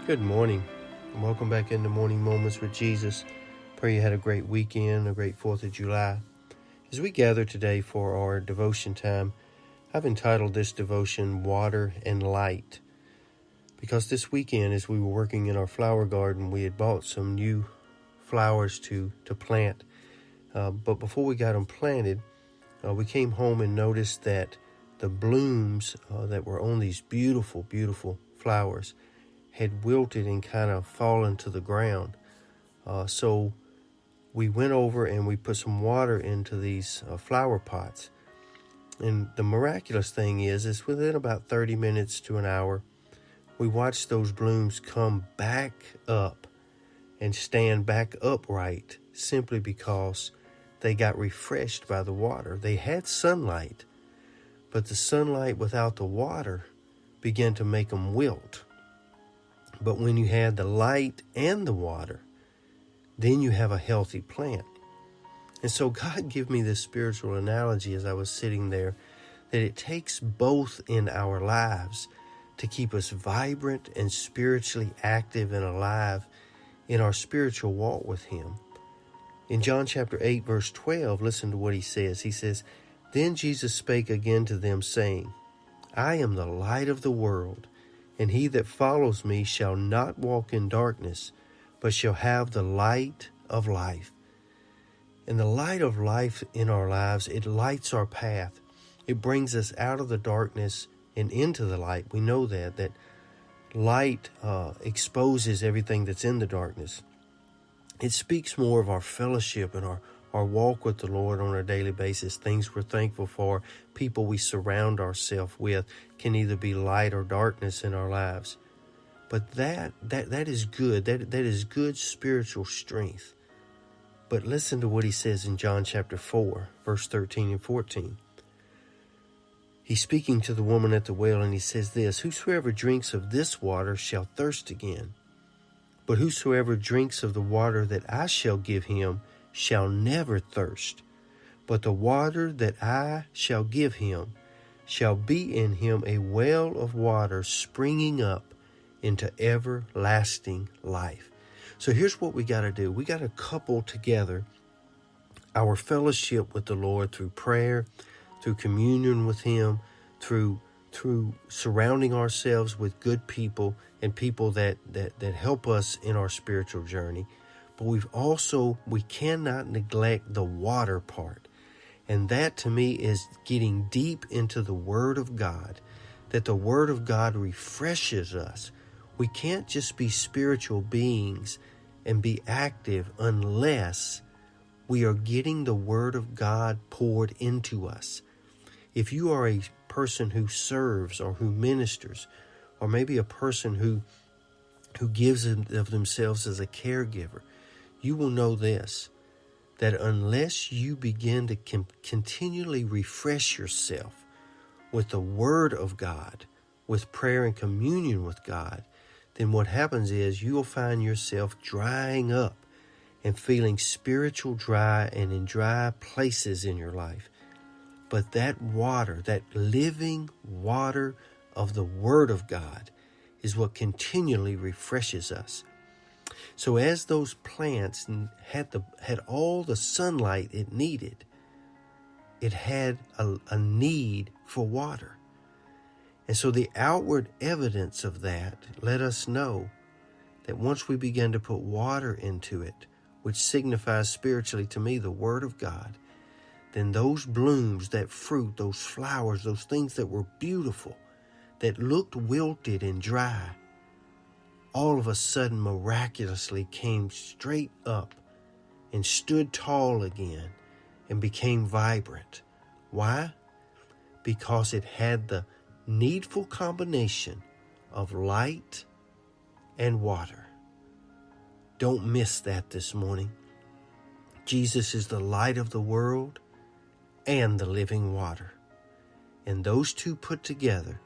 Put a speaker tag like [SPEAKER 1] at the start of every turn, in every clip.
[SPEAKER 1] Good morning, and welcome back into Morning Moments with Jesus. Pray you had a great weekend, a great 4th of July. As we gather today for our devotion time, I've entitled this devotion, Water and Light, because this weekend as we were working in our flower garden, we had bought some new flowers to plant. But before we got them planted, we came home and noticed that the blooms that were on these beautiful, beautiful flowers had wilted and kind of fallen to the ground. So we went over and we put some water into these flower pots. And the miraculous thing is within about 30 minutes to an hour, we watched those blooms come back up and stand back upright simply because they got refreshed by the water. They had sunlight, but the sunlight without the water began to make them wilt. But when you had the light and the water, then you have a healthy plant. And so God gave me this spiritual analogy as I was sitting there, that it takes both in our lives to keep us vibrant and spiritually active and alive in our spiritual walk with Him. In John chapter 8, verse 12, listen to what He says. He says, "Then Jesus spake again to them, saying, I am the light of the world. And he that follows me shall not walk in darkness, but shall have the light of life." And the light of life in our lives, it lights our path. It brings us out of the darkness and into the light. We know that light exposes everything that's in the darkness. It speaks more of our fellowship and our walk with the Lord on a daily basis, things we're thankful for, people we surround ourselves with can either be light or darkness in our lives. But that is good. That is good spiritual strength. But listen to what He says in John chapter 4, verse 13 and 14. He's speaking to the woman at the well, and He says this, "Whosoever drinks of this water shall thirst again. But whosoever drinks of the water that I shall give him shall never thirst. But the water that I shall give him shall be in him a well of water springing up into everlasting life." So here's what we got to do. We got to couple together our fellowship with the Lord through prayer, through communion with Him, through surrounding ourselves with good people and people that help us in our spiritual journey. But we cannot neglect the water part. And that to me is getting deep into the Word of God, that the Word of God refreshes us. We can't just be spiritual beings and be active unless we are getting the Word of God poured into us. If you are a person who serves or who ministers, or maybe a person who gives of themselves as a caregiver, you will know this, that unless you begin to continually refresh yourself with the Word of God, with prayer and communion with God, then what happens is you'll find yourself drying up and feeling spiritual dry and in dry places in your life. But that water, that living water of the Word of God, is what continually refreshes us. So as those plants had all the sunlight it needed, it had a need for water. And so the outward evidence of that let us know that once we begin to put water into it, which signifies spiritually to me the Word of God, then those blooms, that fruit, those flowers, those things that were beautiful, that looked wilted and dry, all of a sudden miraculously came straight up and stood tall again and became vibrant. Why? Because it had the needful combination of light and water. Don't miss that this morning. Jesus is the light of the world and the living water. And those two put together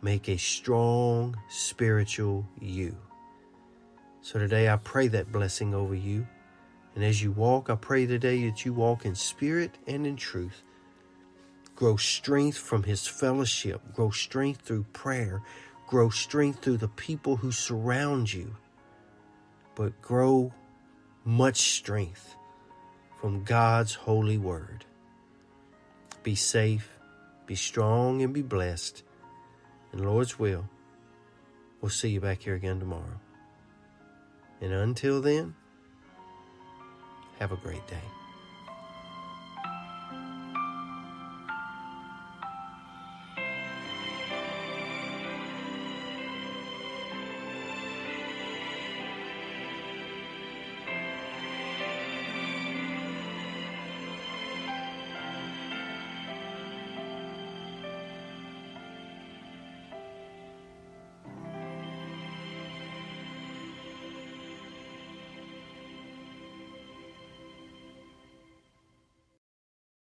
[SPEAKER 1] make a strong spiritual you. So today I pray that blessing over you. And as you walk, I pray today that you walk in spirit and in truth. Grow strength from His fellowship. Grow strength through prayer. grow strength through the people who surround you, but grow much strength from God's holy word. Be safe, be strong, and be blessed. In the Lord's will, we'll see you back here again tomorrow. And until then, have a great day.